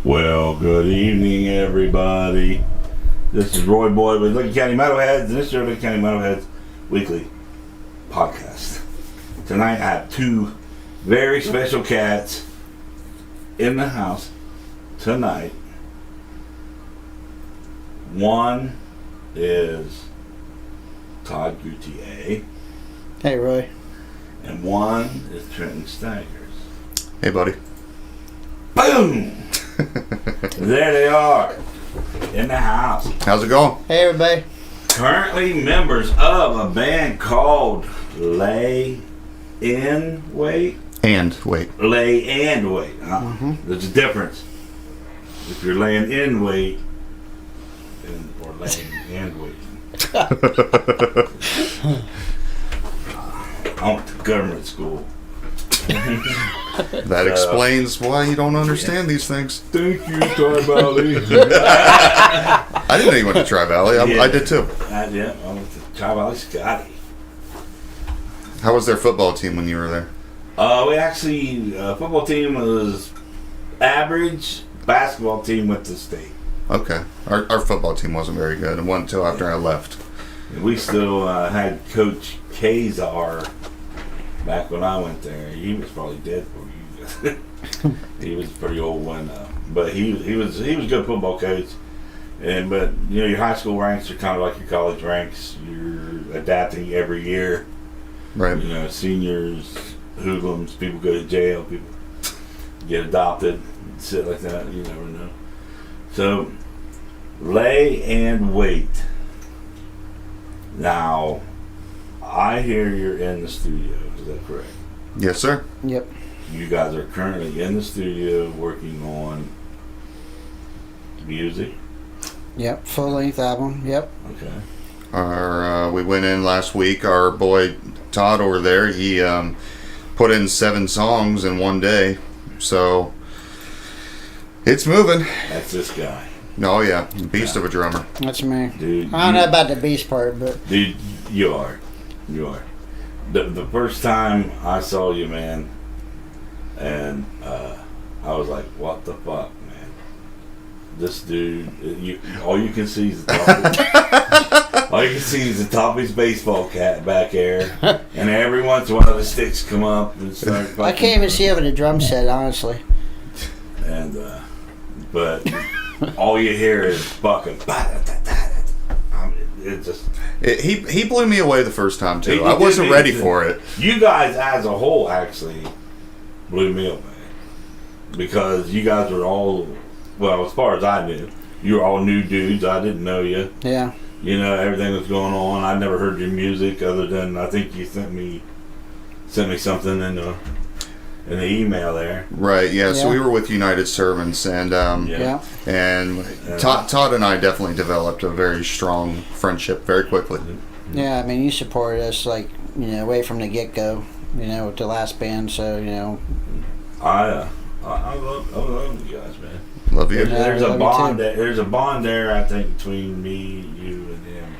Well, good evening, everybody. This is Roy Boyd with Lincoln County Metalheads, and this is your Lincoln County Metalheads weekly podcast. Tonight, I have two very special cats in the house tonight. One is Todd Gutierrez. Hey, Roy. And one is Trenton Staggers. Hey, buddy. Boom! There they are, in the house. How's it going? Hey, everybody. Currently members of a band called Lay and Wait. Lay and Wait. There's a difference. If you're laying in wait or laying and wait. I went to government school. That explains why you don't understand these things. Thank you, Tri-Valley. I didn't know you went to Tri-Valley. I did too. I went to Tri-Valley Scotty. How was their football team when you were there? We actually, football team was average. Basketball team went to state. Okay. Our football team wasn't very good. It wasn't until after I left. We still had Coach Kazar back when I went there. He was probably dead for you. He was a pretty old one, but he was a good football coach. But you know, your high school ranks are kind of like your college ranks. You're adapting every year. Right. You know, seniors, hoodlums, people go to jail, people get adopted, shit like that. You never know. So, Lay and Wait. Now, I hear you're in the studio. Is that correct? Yes, sir. Yep. You guys are currently in the studio working on music? Yep. Full-length album. Yep. Okay. We went in last week. Our boy Todd over there, he put in 7 songs in one day. So, it's moving. That's this guy. Oh, yeah. Beast of a drummer. That's me. Dude, I don't know about the beast part, but... Dude, you are. You are. The first time I saw you, man, and I was like, what the fuck, man? This dude, all you can see is the top all you can see is the top of his baseball cap back there, and every once in a while the sticks come up and start fucking. I can't even see over the drum set, honestly. And, but all you hear is fucking. It just. He blew me away the first time, too. I He wasn't did, ready he for it. You guys as a whole actually blew me away. Because you guys were all, well, as far as I knew, you were all new dudes. I didn't know you. Yeah. You know, everything was going on. I never heard your music other than I think you sent me something and in the email there. Right. Yeah. So Yeah. we were with United Servants, and Yeah. and Todd and I definitely developed a very strong friendship very quickly. Yeah, I mean, you supported us, like, way from the get-go, with the last band, so, I love you guys, man. Love you. Yeah. There's love a you bond. too. There's a bond there, I think, between me, you, and him.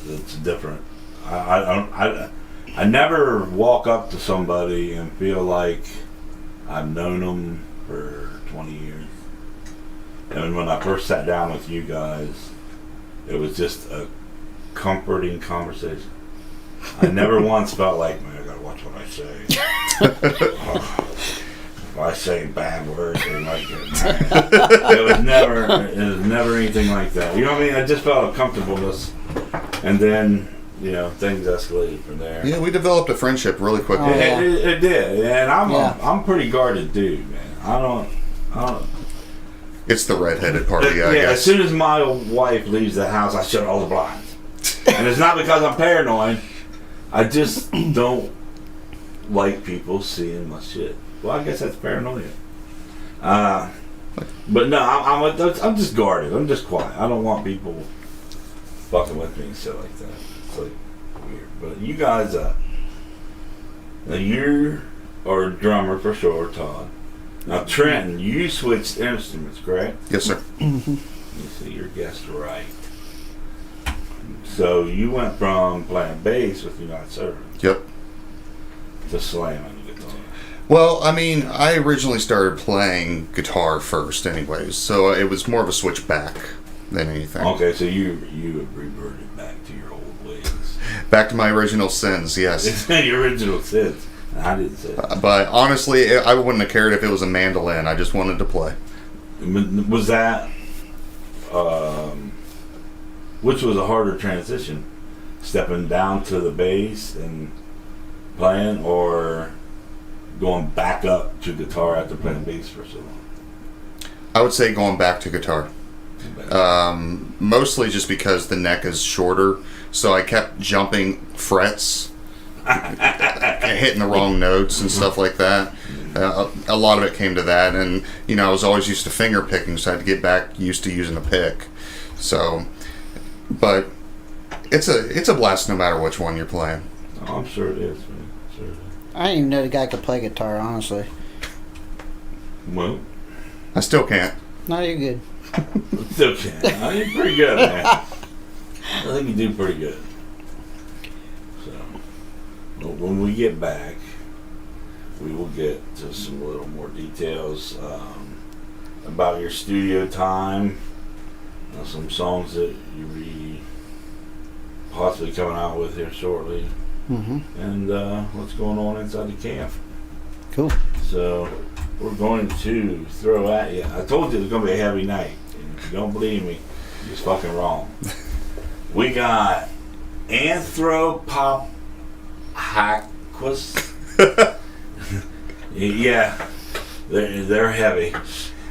It's different. I never walk up to somebody and feel like I've known them for 20 years. And when I first sat down with you guys, it was just a comforting conversation. I never once felt like, man, I gotta watch what I say. If I say bad words, they might get mad. It was never anything like that. You know what I mean? I just felt a comfortableness, and then things escalated from there. Yeah, we developed a friendship really quickly. Oh, yeah. It did, and I'm Yeah. I'm pretty guarded dude, man. I don't. It's the redheaded party, I As guess. soon as my wife leaves the house, I shut all the blinds, and it's not because I'm paranoid. I just don't like people seeing my shit. Well, I guess that's paranoia. But no, I'm just guarded. I'm just quiet. I don't want people fucking with me and shit like that. It's like weird. But you guys, now you are a drummer for sure, Todd. Now Trenton, you switched instruments, correct? Yes, sir. You see, your guess right. So you went from playing bass with United Servants Yep. to slamming the guitar. Well, I mean, I originally started playing guitar first, anyways, so it was more of a switch back than anything. Okay, so you have reverted back to your old ways. Back to my original sins, yes. It's the original sins. I didn't say that. But honestly, I wouldn't have cared if it was a mandolin. I just wanted to play. Was that, which was a harder transition? Stepping down to the bass and playing, or going back up to guitar after playing bass for so long? I would say going back to guitar. Mostly just because the neck is shorter, so I kept jumping frets, hitting the wrong notes and stuff like that. A lot of it came to that, and I was always used to finger picking, so I had to get back used to using a pick. So, but it's a blast no matter which one you're playing. Oh, I'm sure it is, man. Sure it is. I didn't even know the guy could play guitar, honestly. Well, I still can't. No, you're good. it's okay. I mean, pretty good, man. I think you do pretty good. So, well, when we get back, we will get to some little more details about your studio time, some songs that you'll be possibly coming out with here shortly, Mm-hmm. and what's going on inside the camp. Cool. So we're going to throw at you. I told you it was going to be a heavy night. And if you don't believe me, you're just fucking wrong. We got Anthropophagus. Yeah, they're heavy.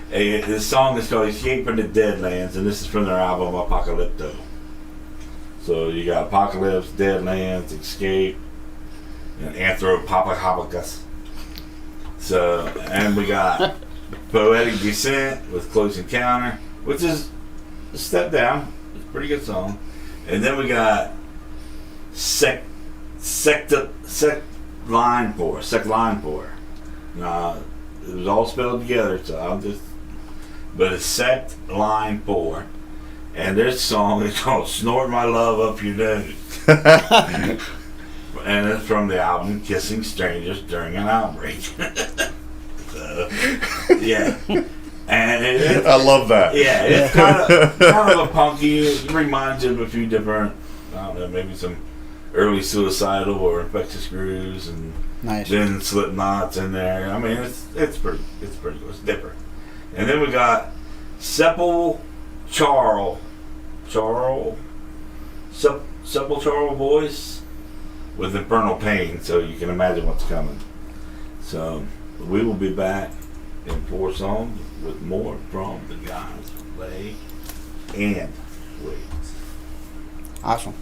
This song is called Escape from the Deadlands, and this is from their album Apocalypto. So you got Apocalypse, Deadlands, Escape, and Anthropophagus. So, and we got Poetic Descent with Close Encounter, which is a step down. It's a pretty good song. And then we got Sect Line 4. It was all spelled together, so but it's Sect Line 4. And this song is called Snort My Love Up Your Nose. And it's from the album Kissing Strangers During an Outbreak. So, yeah. And I love that. yeah, it's kind of a punky. It reminds you of a few different, I don't know, maybe some early Suicidal or Infectious Grooves, and Nice. then Slipknot's in there. I mean, it's pretty good. It's different. And then we got Sepulchral Voice with Infernal Pain, so you can imagine what's coming. So we will be back in 4 songs with more from the guys who play and wait. Awesome.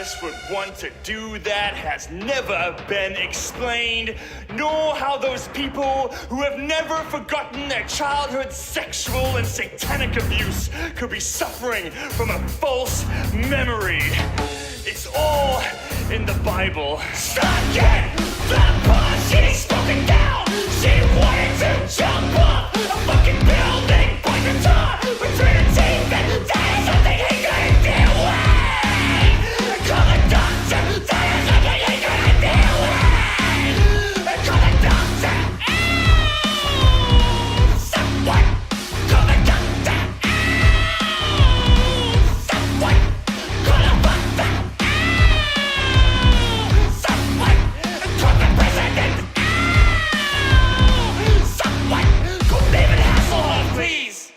parents would want to do that has never been explained, nor how those people who have never forgotten their childhood sexual and satanic abuse could be suffering from a false memory. It's all in the Bible. Stop it! The bullshit spoken down! She wanted to jump off a fucking building, point the tar between her teeth, and that is something he couldn't deal with! Call the doctor! That is something he couldn't deal with! Call the doctor! Someone! Call the doctor! Someone! Call the doctor! Someone! Call the president! Someone! Call David Hasselhoff, please!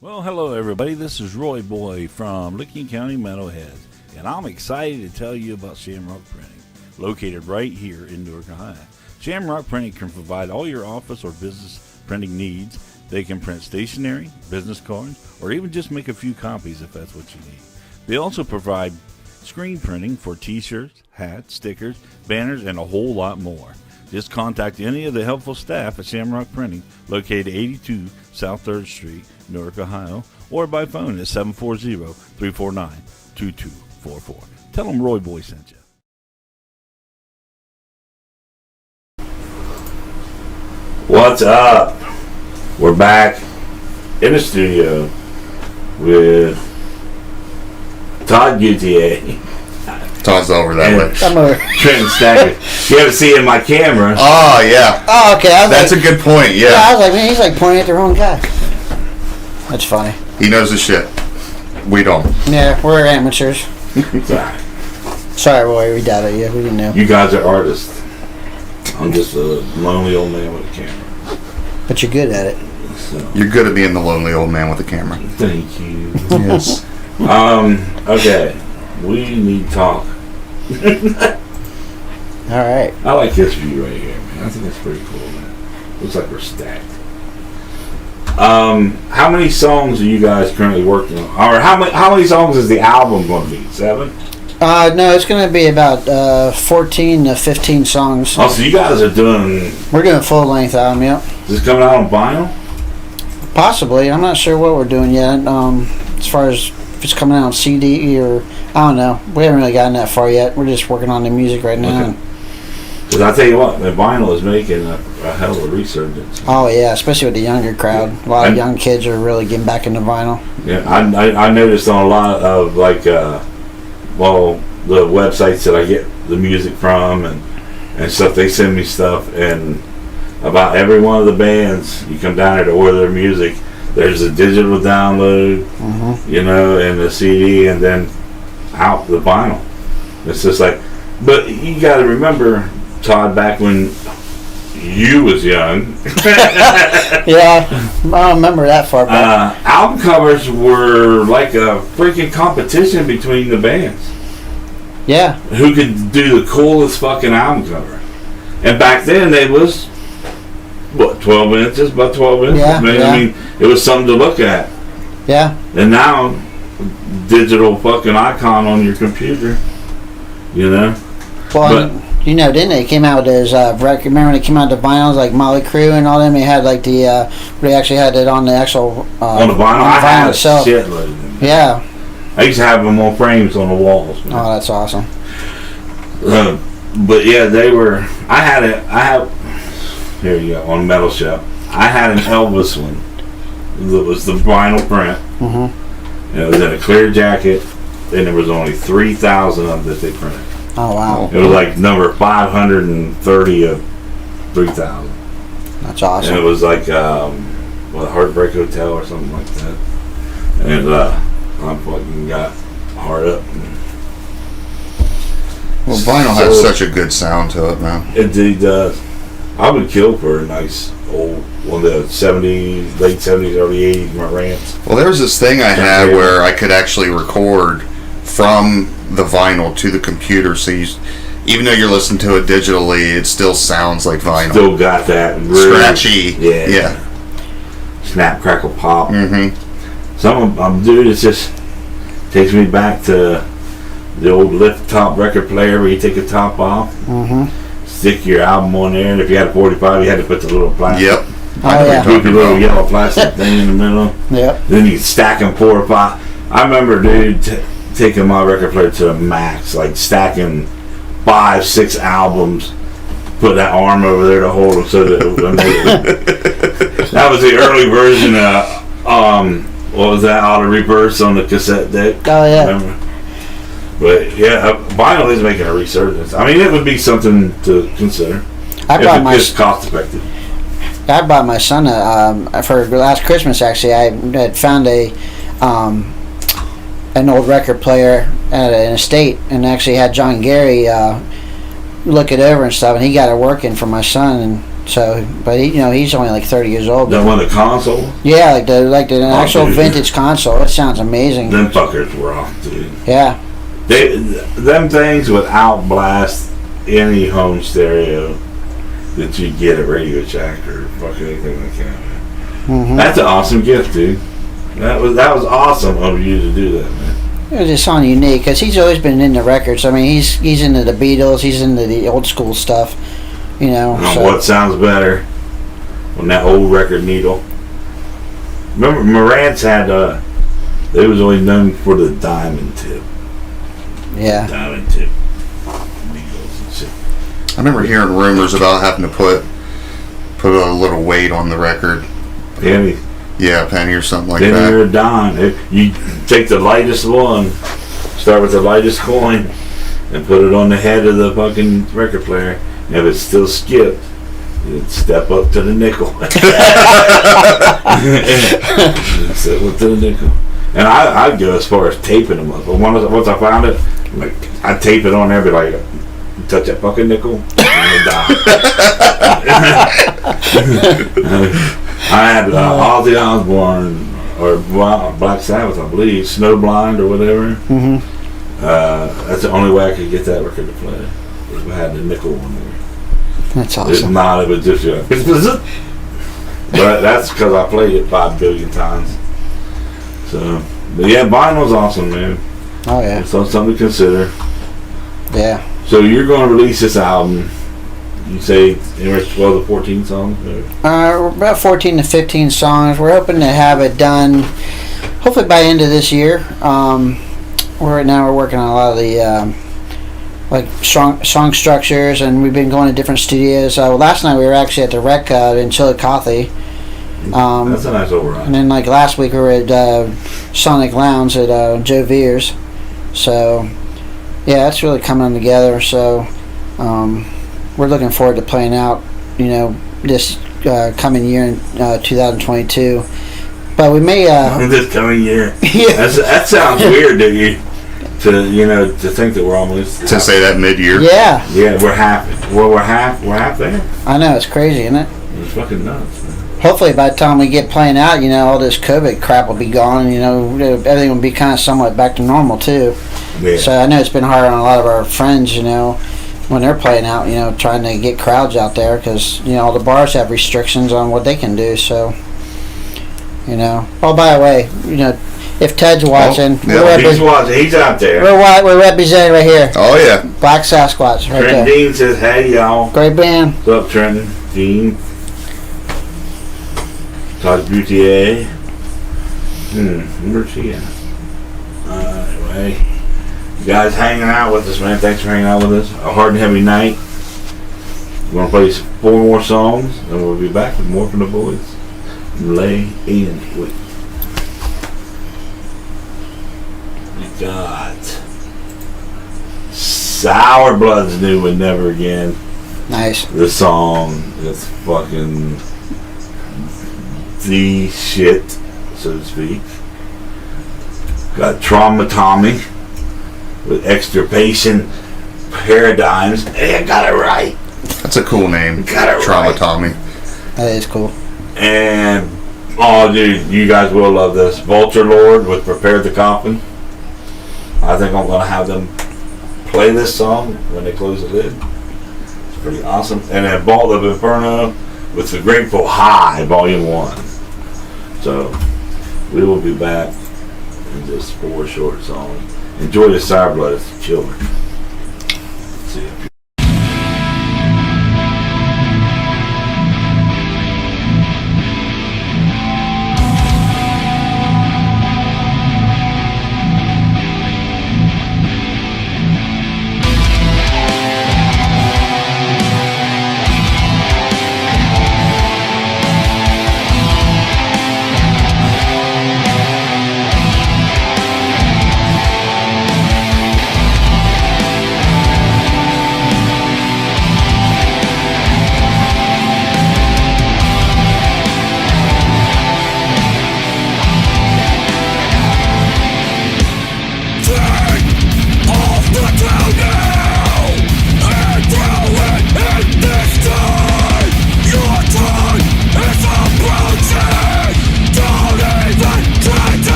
Well, hello everybody. This is Roy Boy from Licking County Metalheads, and I'm excited to tell you about Shamrock Printing, located right here in Newark, Ohio. Shamrock Printing can provide all your office or business printing needs. They can print stationery, business cards, or even just make a few copies if that's what you need. They also provide screen printing for t-shirts, hats, stickers, banners, and a whole lot more. Just contact any of the helpful staff at Shamrock Printing, located 82 South 3rd Street, Newark, Ohio, or by phone at 740-349-2244. Tell them Roy Boy sent you. What's up? We're back in the studio with Todd Gutier. Todd's over that way. I'm over. Trenton Stacker. You ever see in my camera? Oh, yeah. Oh, okay. That's a good point, Yeah, I yeah. was like, man, he's like pointing at the wrong guy. That's funny. He knows his shit. We don't. Yeah, we're amateurs. Sorry, Roy, we doubted you. We didn't know. You guys are artists. I'm just a lonely old man with a camera. But you're good at it. So, You're good at being the lonely old man with a camera. thank you. Yes. Okay. We need to talk All right. I like this view right here, man. I think that's pretty cool, man. Looks like we're stacked. How many songs are you guys currently working on? Or how many songs is the album going to be? 7? No, it's going to be about 14 to 15 songs. Oh, so you guys are doing... We're doing a full-length album, yep. Is this coming out on vinyl? Possibly. I'm not sure what we're doing yet. As far as if it's coming out on CD or... I don't know. We haven't really gotten that far yet. We're just working on the music right now. Okay. Because I tell you what, the vinyl is making a hell of a resurgence. Oh, yeah, especially with the younger crowd. A lot of young kids are really getting back into vinyl. Yeah, I noticed on a lot of, like, the websites that I get the music from and stuff, they send me stuff, and about every one of the bands, you come down here to order their music, there's a digital download, you know, and the CD, and then out the vinyl. It's just like, but you got to remember, Todd, back when you was young. Yeah, I don't remember that far back. Album covers were like a freaking competition between the bands. Yeah. Who could do the coolest fucking album cover? And back then, they was, what, 12 inches? About 12 inches? Yeah, Man, yeah. I mean, it was something to look at. Yeah. And now, digital fucking icon on your computer. You know? Well, you know, didn't they came out as record? Remember when they came out the vinyls like Molly Crew and all them? They had like the they actually had it on the actual on the vinyl. I had itself. a shitload of them. Yeah. I used to have them on frames on the walls. Man. Oh, that's awesome. But yeah, they were. I have. Here you go on Metal Shop. I had an Elvis one. That was the vinyl print. And it was in a clear jacket, and there was only 3,000 of them that they printed. Oh wow. It was like number 530 of 3,000. That's awesome. And it was like Heartbreak Hotel or something like that. And I fucking got hard up. Well, vinyl has such a good sound to it, man. It does. I would kill for a nice old one of the 70s, late 70s, early 80s Marantz. Well, there was this thing I had where I could actually record from the vinyl to the computer, so even though you're listening to it digitally, it still sounds like vinyl. Still got that scratchy. Yeah. Snap, crackle, pop. Mm-hmm. Dude, it just takes me back to the old lift top record player where you take the top off, stick your album on there, and if you had a 45, you had to put the little plastic. Yep. Oh yeah. Goofy little yellow plastic thing in the middle. Yep. Then you stack them 4 or 5. I remember, dude, taking my record player to the max, like stacking 5, 6 albums, put that arm over there to hold them so that that was the early version of what was that, auto reverse on the cassette deck? Oh yeah. Remember? But yeah, vinyl is making a resurgence. I mean, it would be something to consider. It's cost effective. I bought my son for last Christmas. Actually, I had found an old record player at an estate, and actually had John Gary look it over and stuff, and he got it working for my son. And so, but he's only like 30 years old. That one, the console? Yeah, like the actual vintage console. It sounds amazing. Them fuckers were off, dude. Yeah. Them things would outblast any home stereo that you get at Radio Shack or fucking anything like that. That's an awesome gift, dude. That was awesome of you to do that, man. It was just something unique because he's always been into records. I mean, he's into the Beatles. He's into the old school stuff. So. What sounds better on that old record needle? Remember, Marantz had they was always known for the diamond tip. Yeah. Diamond tip needles and shit. I remember hearing rumors about having to put a little weight on the record. Penny. Yeah, a penny or something like Penny that. or a dime. You take the lightest one, start with the lightest coin, and put it on the head of the fucking record player. And if it's still skipped, you'd step up to the nickel. Step up to the nickel. And I'd go as far as taping them up. But once I found it, I'd tape it on there, be like, touch that fucking nickel, and die. I had Ozzy Osbourne or Black Sabbath, I believe, Snowblind or whatever. That's the only way I could get that record to play. If we had the nickel one there. That's If awesome. not, it would just but that's because I played it 5 billion times. So, but yeah, vinyl's awesome, man. Oh yeah. So something to consider. Yeah. So you're going to release this album. You say anywhere 12 to 14 songs? We're about 14 to 15 songs. We're hoping to have it done hopefully by the end of this year. Right now we're working on a lot of the like song structures, and we've been going to different studios. Last night we were actually at the Rec in Chillicothe. That's a nice override. And then like last week we were at Sonic Lounge at Joe Veer's. So yeah, it's really coming together. So we're looking forward to playing out, this coming year in 2022. But we may this coming year. Yeah. That sounds weird to you. To think that we're almost To say that mid-year. Yeah, we're half. Well, we're half there. I know, it's crazy, isn't it? It's fucking nuts, man. Hopefully by the time we get playing out, all this COVID crap will be gone. Everything will be kind of somewhat back to normal too. Yeah. So I know it's been hard on a lot of our friends, when they're playing out, trying to get crowds out there because all the bars have restrictions on what they can do. So, Oh, by the way, if Ted's watching, He's watching. He's out there. we're represented right here. Oh yeah. Black Sasquatch, right Trent there. Dean says, "Hey y'all, Great band. what's up, Trenton Dean? Todd Boutier. Where's she at? Anyway, you guys hanging out with us, man. Thanks for hanging out with us. A hard and heavy night. We're gonna play 4 more songs, and we'll be back with more from the boys. Lay in with. We got Sour Blood's new with Never Again. Nice. The song is fucking the shit, so to speak. Got Trauma Tommy with Extirpation Paradigms. Hey, I got it right. That's a cool name. Got it Trauma right. Tommy. That is cool. And, oh dude, you guys will love this. Vulture Lord with Prepare the Coffin. I think I'm going to have them play this song when they close the lid. It's pretty awesome. And then Vault of Inferno with The Grateful High, Volume 1. So, we will be back in just 4 short songs. Enjoy the Sour Blood. It's killer. See ya.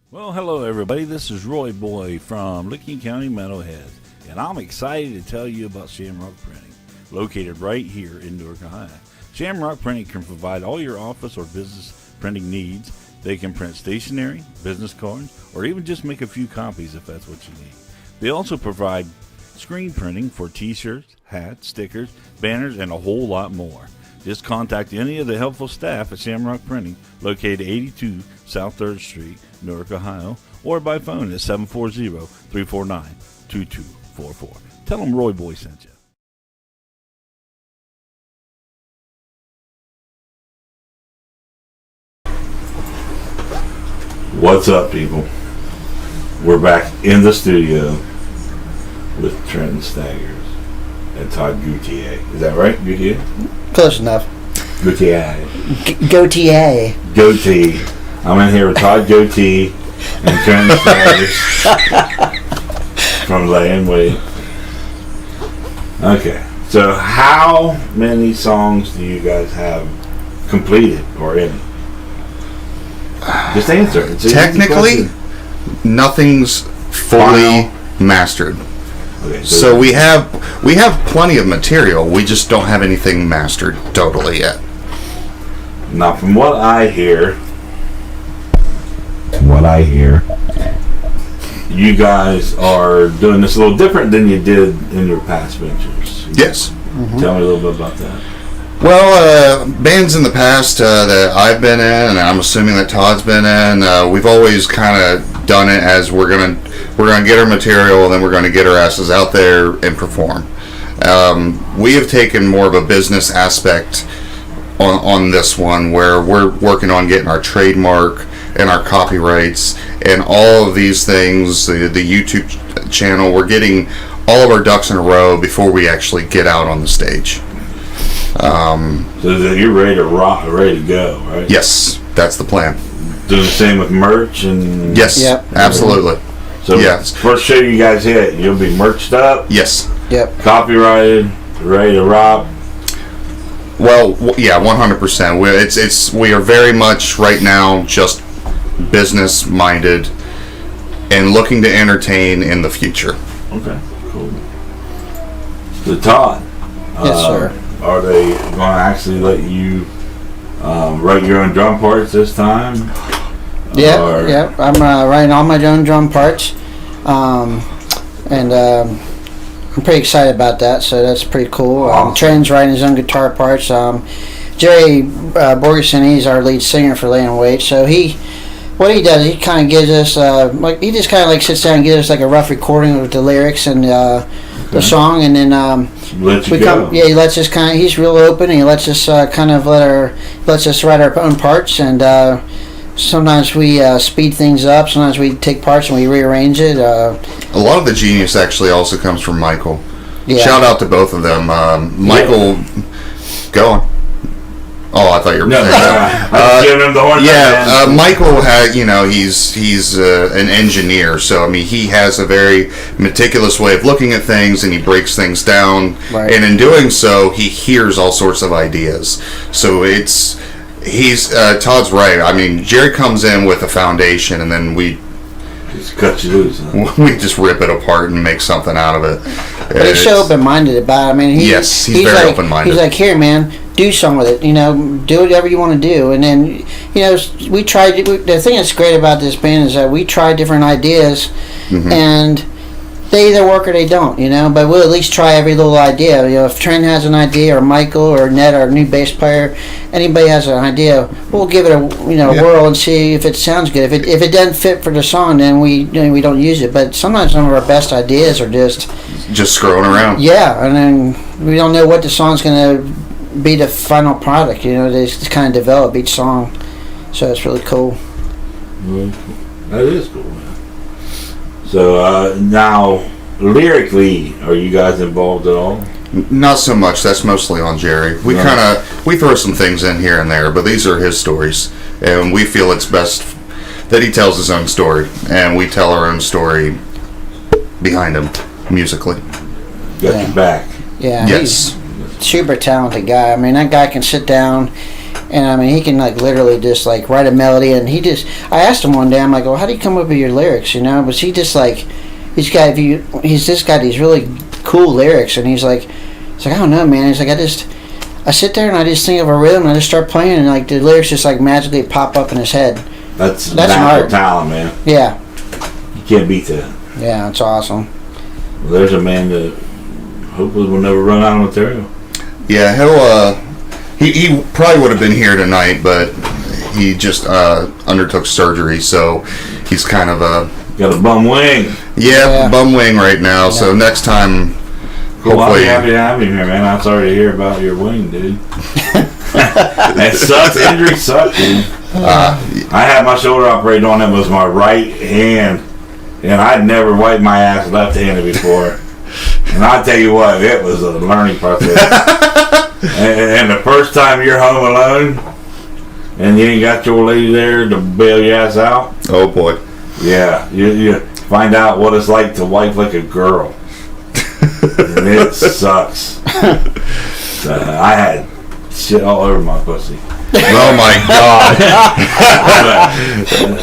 Well, hello everybody. This is Roy Boy from Licking County Metalhead, and I'm excited to tell you about Shamrock Printing, located right here in Newark, Ohio. Shamrock Printing can provide all your office or business printing needs. They can print stationery, business cards, or even just make a few copies if that's what you need. They also provide screen printing for t-shirts, hats, stickers, banners, and a whole lot more. Just contact any of the helpful staff at Shamrock Printing, located 82 South 3rd Street, Newark, Ohio, or by phone at 740-349-2244. Tell them Roy Boy sent you. What's up, people? We're back in the studio with Trenton Staggers and Todd Gautier. Is that right, Gautier? Close enough. Gautier. Gautier. Goatee. I'm in here with Todd Goatee and Trenton Staggers from Lay and Wait. Okay, so how many songs do you guys have completed or in? Just answer. It's an easy Technically, question. nothing's fully mastered. Okay, So we have plenty of material. We just don't have anything mastered totally yet. now from what I hear, you guys are doing this a little different than you did in your past ventures. Yes. Tell me a little bit about that. Well, bands in the past that I've been in, and I'm assuming that Todd's been in, we've always kind of done it as we're gonna get our material, and then we're gonna get our asses out there and perform. We have taken more of a business aspect on this one, where we're working on getting our trademark and our copyrights and all of these things. The YouTube channel, we're getting all of our ducks in a row before we actually get out on the stage. So that you're ready to rock, ready to go, right? Yes, that's the plan. do the same with merch and Yes, Yep. absolutely. So Yes. first show you guys hit, you'll be merched up, Yes. Yep. copyrighted, ready to rock. Well, yeah, 100%. We are very much right now just business minded and looking to entertain in the future. Okay, cool. So Todd, Yes, sir. are they going to actually let you write your own drum parts this time? Yeah, Or- yeah. I'm writing all my own drum parts, and I'm pretty excited about that. So that's pretty cool. Awesome. Trent's writing his own guitar parts. Jerry Borgerson, he's our lead singer for L.C.M.H. So what he does, he kind of gives us he just kind of like sits down and gives us like a rough recording with the lyrics and the song, and then Let you go. he lets us kind of, he's real open, and he lets us kind of lets us write our own parts, and sometimes we speed things up, sometimes we take parts and we rearrange it. A lot of the genius actually also comes from Michael. Yeah. Shout out to both of them. Michael, go on. Oh, I thought you were No, saying that. I'm giving him the horn. Yeah, Michael had, he's an engineer, so I mean he has a very meticulous way of looking at things, and he breaks things down, Right. and in doing so, he hears all sorts of ideas. So Todd's right. I mean, Jerry comes in with a foundation, and then we Just cut you loose. Huh? just rip it apart and make something out of it. But he's so open-minded about it. I mean, Yes, he's very like, open-minded. He's like, here, man, do something with it. Do whatever you want to do. And then, we tried. The thing that's great about this band is that we try different ideas, and they either work or they don't. But we'll at least try every little idea. If Trent has an idea, or Michael, or Ned, our new bass player, anybody has an idea, we'll give it a whirl and see if it sounds good. If it doesn't fit for the song, then we don't use it. But sometimes some of our best ideas are just screwing around. yeah, and then we don't know what the song's going to be the final product. They just kind of develop each song, so it's really cool. Well, that is cool, man. So now, lyrically, are you guys involved at all? Not so much. That's mostly on Jerry. We Right. we throw some things in here and there, but these are his stories, and we feel it's best that he tells his own story, and we tell our own story behind him musically. Got Yeah. your back. Yeah, Yes. he's a super talented guy. I mean, that guy can sit down, and I mean, he can like literally just like write a melody, and I asked him one day, I'm like, well, how do you come up with your lyrics? But he just like, he's got these really cool lyrics, and he's like, I don't know, man. He's like, I sit there and I just think of a rhythm and I just start playing, and like the lyrics just like magically pop up in his head. That's an natural art. talent, man. Yeah, You can't beat that. yeah, it's awesome. Well, there's a man that hopefully will never run out of material. Yeah, he probably would have been here tonight, but he just undertook surgery, so he's kind of Got a bum wing. Yeah. bum wing right now. So Yeah. next time, Well, I'll be hopefully, happy to have you here, man. I'm sorry to hear about your wing, dude. That sucks. Injury sucks, dude. I had my shoulder operated on. It was my right hand, and I'd never wiped my ass left-handed before. And I tell you what, it was a learning process. and the first time you're home alone, and you ain't got your lady there to bail your ass out, oh boy. yeah, you find out what it's like to wipe like a girl. And it sucks. I had shit all over my pussy. Oh my God.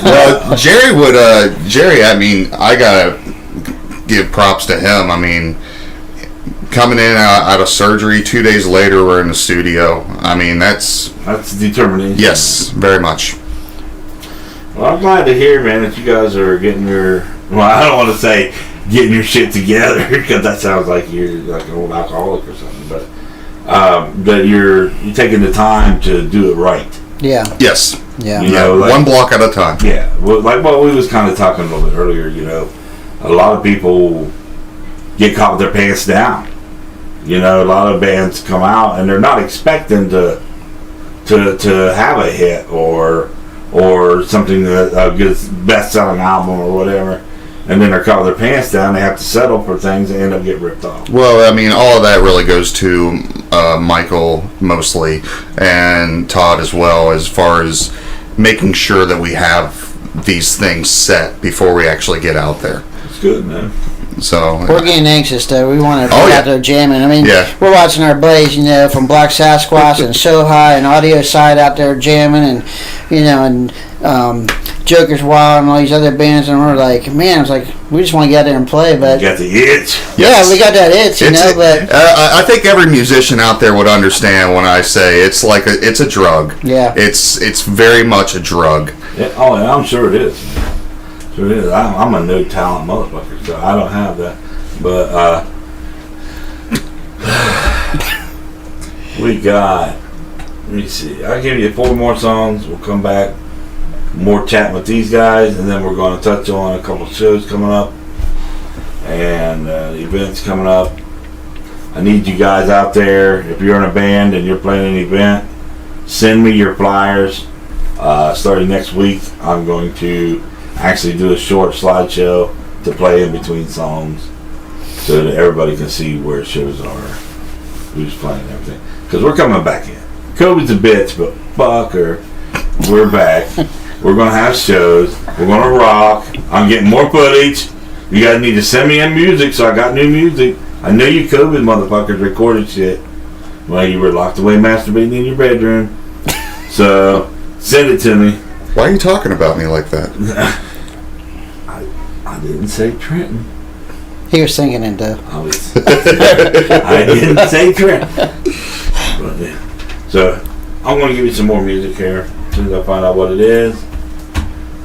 Well, Jerry, I mean, I gotta give props to him. I mean, coming in out of surgery, 2 days later, we're in the studio. I mean, that's determination. yes, very much. Well, I'm glad to hear, man, that you guys are getting your. Well, I don't want to say getting your shit together because that sounds like you're like an old alcoholic or something. But that you're taking the time to do it right. Yeah, Yes. yeah, You know, like- one block at a time. Yeah, well, like what we was kind of talking a little bit earlier. A lot of people get caught with their pants down. A lot of bands come out and they're not expecting to have a hit or something that a good best-selling album or whatever, and then they're caught with their pants down. They have to settle for things and end up getting ripped off. Well, I mean, all of that really goes to Michael mostly, and Todd as well, as far as making sure that we have these things set before we actually get out there. It's good, man. So We're getting anxious though. We want to Oh, be yeah. out there jamming. I mean, Yeah. we're watching our buddies, from Black Sasquatch and So High and Audio Side out there jamming, and Joker's Wild and all these other bands, and we're like, man, it's like we just want to get out there and play, but You got the itch. yeah, we got that itch, but I think every musician out there would understand when I say it's like it's a drug. Yeah. It's very much a drug. Yeah, oh, and I'm sure it is. Man. Sure it is. I'm a no talent motherfucker, so I don't have that. But we got. Let me see. I'll give you 4 more songs. We'll come back. More chatting with these guys, and then we're going to touch on a couple shows coming up and events coming up. I need you guys out there. If you're in a band and you're playing an event, send me your flyers. Starting next week, I'm going to actually do a short slideshow to play in between songs so that everybody can see where shows are, who's playing and everything. Because we're coming back in. COVID's a bitch, but fuck her. We're back. We're going to have shows. We're going to rock. I'm getting more footage. You guys need to send me in music, so I got new music. I know you COVID motherfuckers recorded shit while you were locked away masturbating in your bedroom. So, send it to me. Why are you talking about me like that? I didn't say Trenton. he was singing it though. I didn't say Trenton. But, yeah. So, I'm going to give you some more music here as soon as I find out what it is.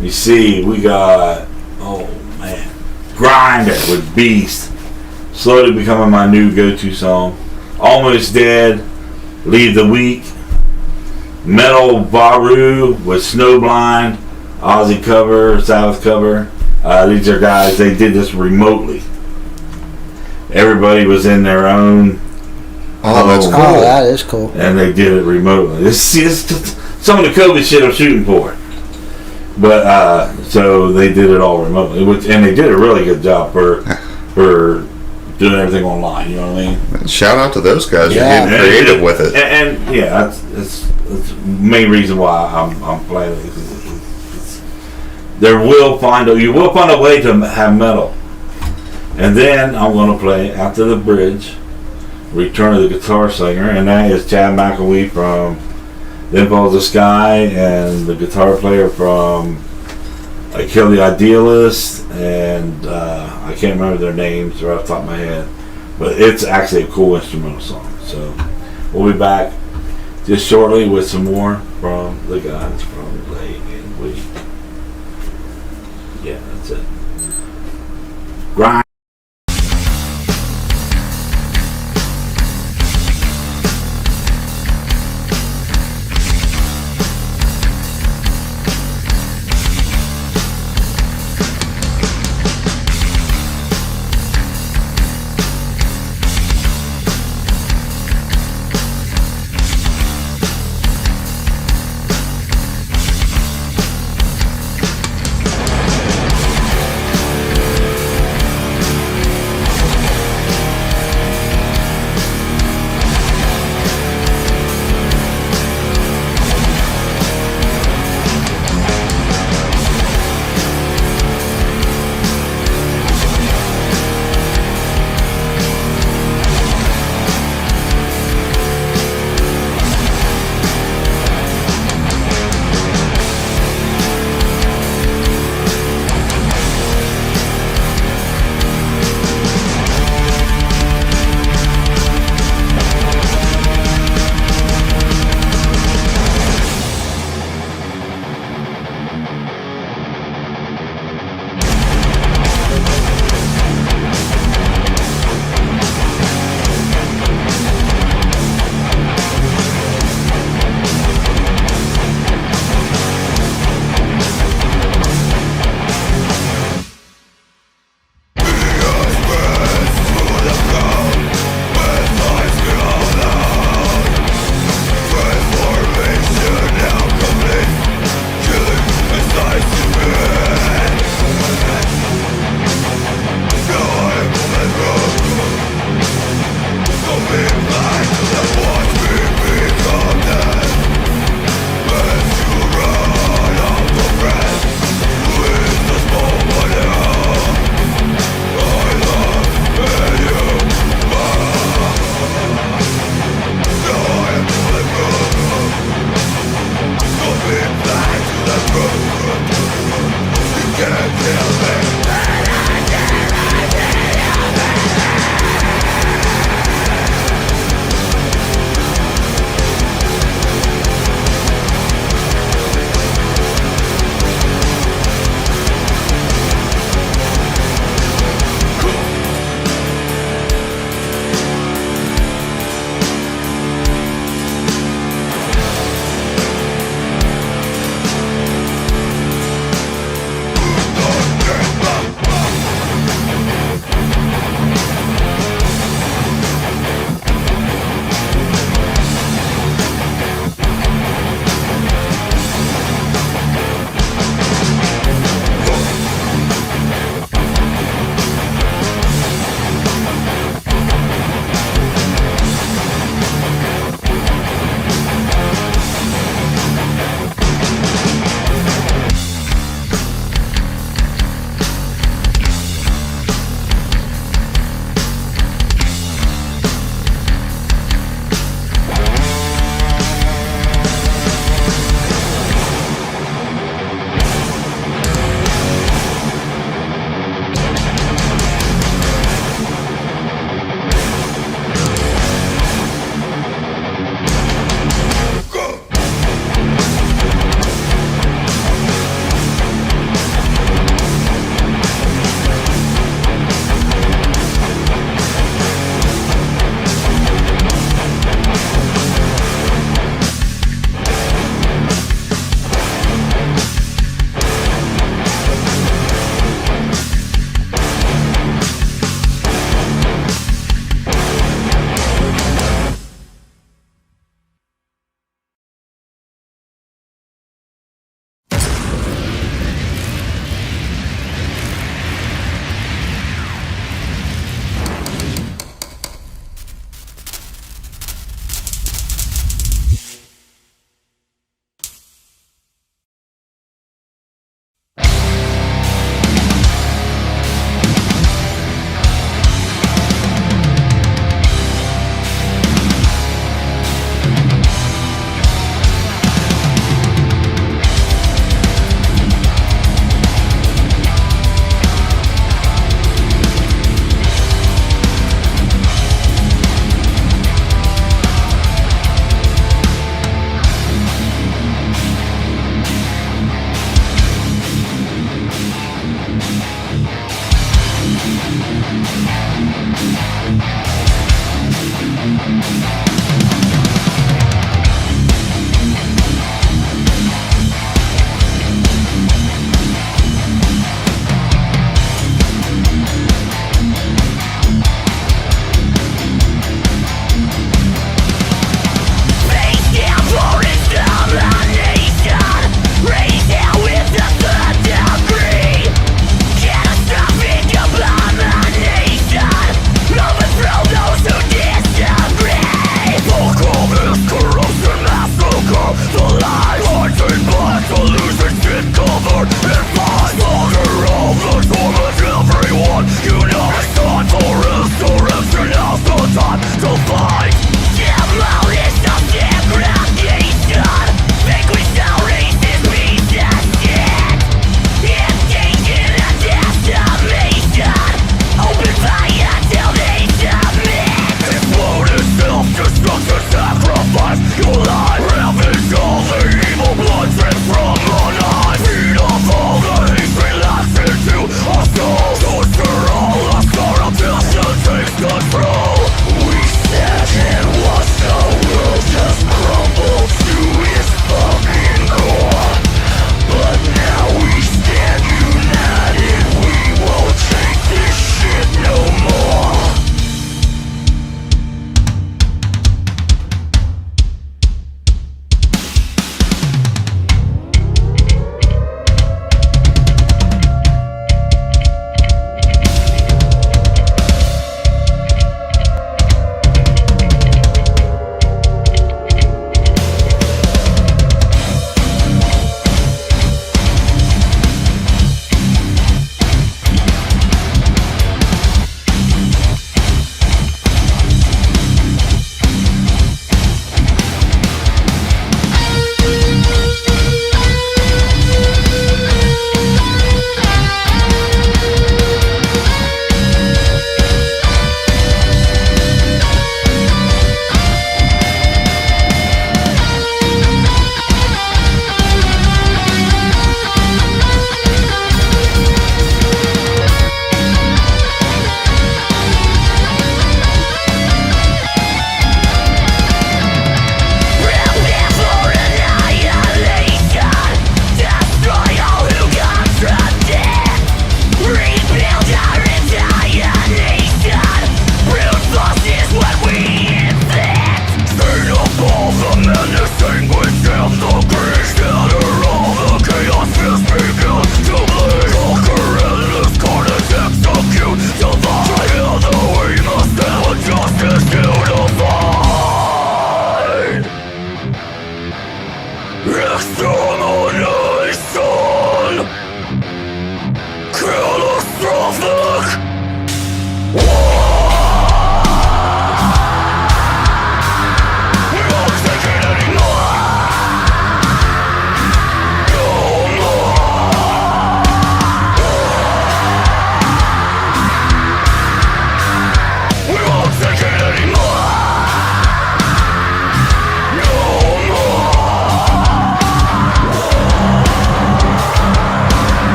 You see, we got, oh man, Grinder with Beast. Slowly becoming my new go-to song. Almost Dead, Leave the Week. Metal Varu with Snowblind, Aussie cover, South cover. These are guys, they did this remotely. Everybody was in their own Oh, that's home, cool. Oh, that is cool. and they did it remotely. It's just some of the COVID shit I'm shooting for. But so they did it all remotely, and they did a really good job for doing everything online. You know what I mean? Shout out to those guys Yeah. for getting creative with it. And yeah, that's the main reason why I'm playing it. You will find a way to have metal, and then I'm going to play After the Bridge, Return of the Guitar Singer, and that is Chad McAwee from Then Falls the Sky, and the guitar player from I Kill the Idealist, and I can't remember their names right off the top of my head, but it's actually a cool instrumental song. So we'll be back just shortly with some more from the guys from Lay in Wait. Yeah, that's it. Grind.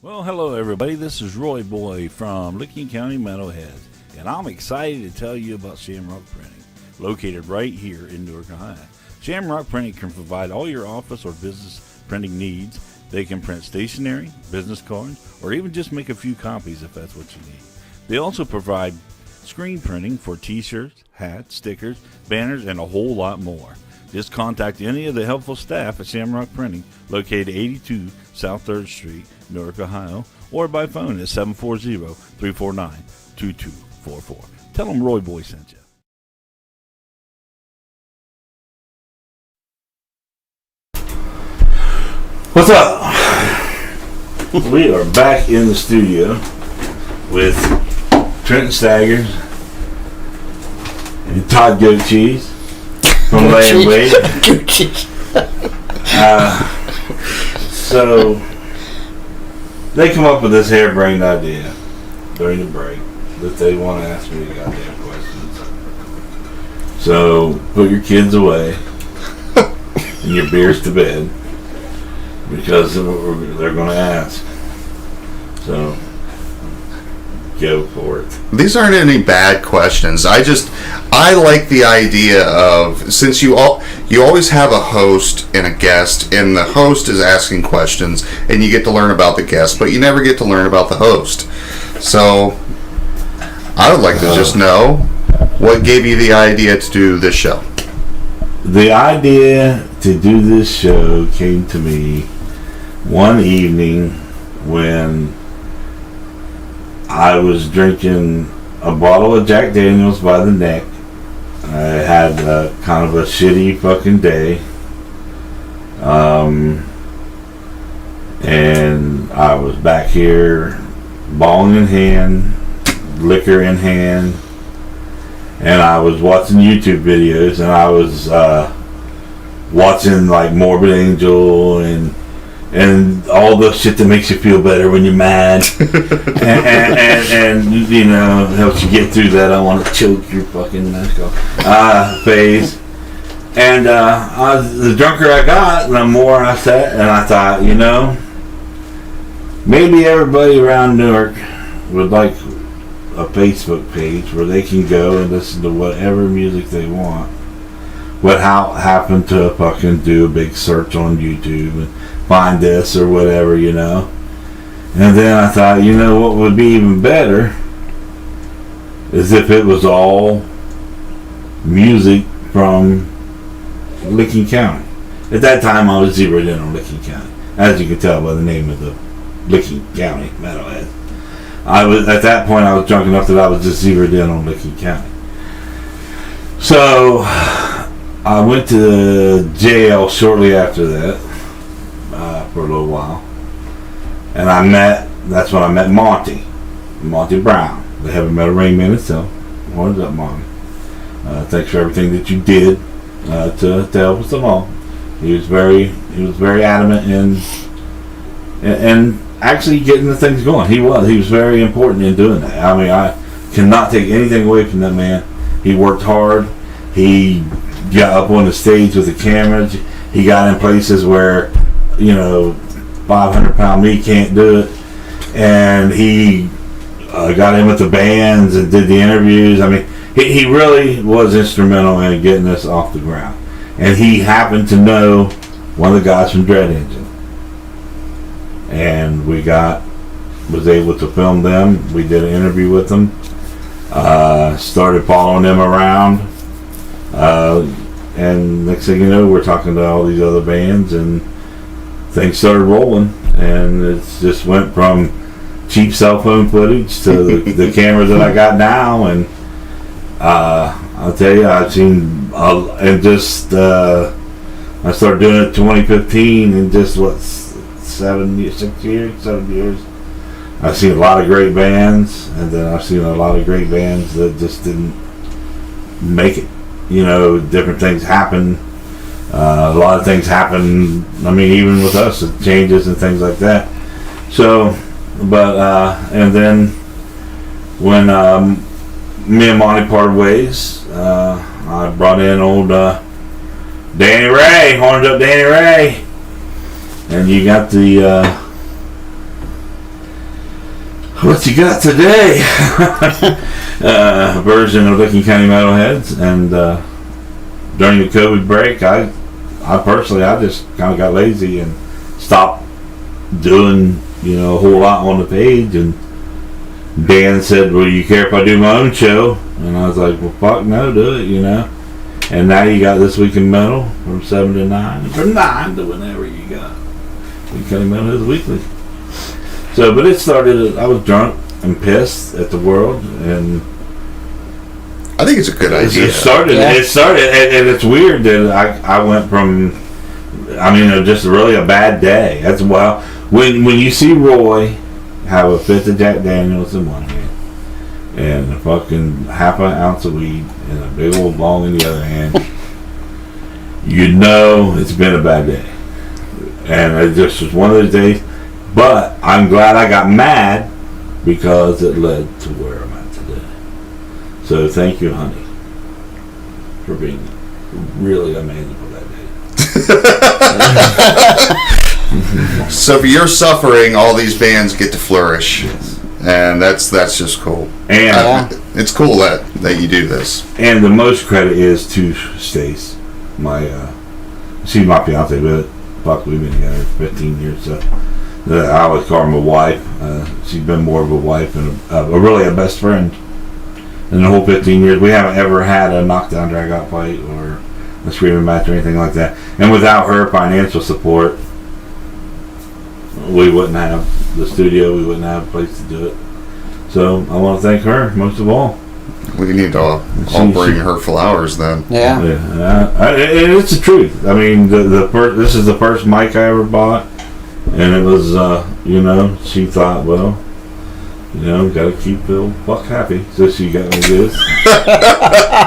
Well, hello everybody. This is Roy Boy from Licking County Meadowhead, and I'm excited to tell you about Shamrock Printing, located right here in Newark, Ohio. Shamrock Printing can provide all your office or business printing needs. They can print stationery, business cards, or even just make a few copies if that's what you need. They also provide screen printing for t-shirts, hats, stickers, banners, and a whole lot more. Just contact any of the helpful staff at Shamrock Printing, located 82 South 3rd Street, Newark, Ohio, or by phone at 740-349-2244. Tell them Roy Boy sent you. What's up? We are back in the studio with Trenton Staggers and Todd Goat Cheese from Land Wade. Goat cheese. So they come up with this harebrained idea during the break that they want to ask me goddamn questions. So put your kids away and your beers to bed, because they're going to ask. So go for it. These aren't any bad questions. I like the idea of, since you always have a host and a guest, and the host is asking questions, and you get to learn about the guest, but you never get to learn about the host. So I would like to just know what gave you the idea to do this show. The idea to do this show came to me one evening when I was drinking a bottle of Jack Daniels by the neck. I had kind of a shitty fucking day. And I was back here, ball in hand, liquor in hand, and I was watching YouTube videos, and I was watching like Morbid Angel and all the shit that makes you feel better when you're mad, and you know, helps you get through that I want to choke your fucking mask off phase. And the drunker I got, the more I sat, and I thought, you know, maybe everybody around Newark would like a Facebook page where they can go and listen to whatever music they want without having to fucking do a big search on YouTube and find this or whatever, you know. And then I thought, you know what would be even better is if it was all music from Licking County. At that time I was zeroed in on Licking County, as you can tell by the name of the Licking County Metalhead. At that point I was drunk enough that I was just zeroed in on Licking County. So I went to jail shortly after that, for a little while, and that's when I met Monty Brown, the Heavy Metal Rain Man itself. What is up, Monty? Thanks for everything that you did to help us along. He was very adamant in actually getting the things going. He was very important in doing that. I mean, I cannot take anything away from that man. He worked hard. He got up on the stage with the cameras. He got in places where, you know, 500-pound me can't do it, and he got in with the bands and did the interviews. I mean, he really was instrumental in getting this off the ground, and he happened to know one of the guys from Dread Engine, and was able to film them. We did an interview with them, started following them around, and next thing you know, we're talking to all these other bands, and things started rolling, and it just went from cheap cell phone footage to the camera that I got now, and I'll tell you, I've seen, and just I started doing it 2015, and just 7 years, I've seen a lot of great bands, and then I've seen a lot of great bands that just didn't make it. You know, different things happen. A lot of things happen. I mean, even with us, it changes and things like that. So, but and then when me and Monty parted ways, I brought in old Danny Ray, horned up Danny Ray, and you got the What you got today? Version of Licking County Metalheads, and during the COVID break, I personally just kind of got lazy and stopped doing a whole lot on the page. And Dan said, "Well, you care if I do my own show?" And I was like, "Well, fuck no, do it, And now you got This Week in Metal from 7 to 9, and from 9 to whenever you got Licking County Metalheads Weekly. So, but it started. I was drunk and pissed at the world, and I think it's a good idea. It started, and it's weird that I went from, just really a bad day. That's why when you see Roy have a fifth of Jack Daniels in one hand and a fucking half an ounce of weed and a big old bong in the other hand, it's been a bad day, and it just was one of those days. But I'm glad I got mad because it led to where I'm at today. So thank you, honey, for being really amazing for that day. So for your suffering, all these bands get to flourish. Yes. And that's just cool. And it's cool that you do this. And the most credit is to Stace, she's my fiance, but fuck, we've been together 15 years, so I always call her my wife. She's been more of a wife and really a best friend in the whole 15 years. We haven't ever had a knockdown, drag out fight or a screaming match or anything like that. And without her financial support, we wouldn't have the studio, we wouldn't have a place to do it. So I want to thank her most of all. We need to all bring her flowers then. Yeah. It's the truth. This is the first mic I ever bought, and it was she thought, well, gotta keep Phil fuck happy, so she got me this.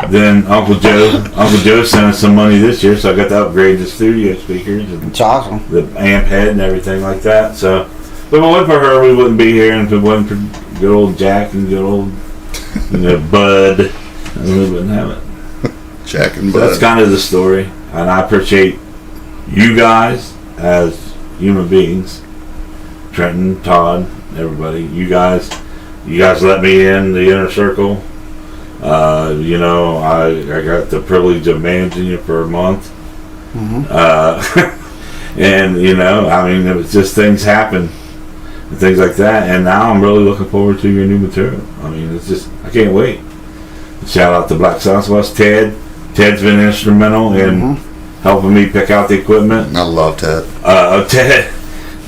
Then Uncle Joe sent us some money this year, so I got to upgrade the studio speakers and It's awesome. the amp head and everything like that. So, but if it wasn't for her, we wouldn't be here, and if it wasn't for good old Jack and good old Bud, we wouldn't have it. Jack and So Bud. that's kind of the story, and I appreciate you guys as human beings. Trenton, Todd, everybody, you guys let me in the inner circle. I got the privilege of managing you for a month. Mm-hmm. And it was just things happen and things like that, and now I'm really looking forward to your new material. It's just, I can't wait. Shout out to Black Southwest. Ted's been instrumental in helping me pick out the equipment. I love Ted.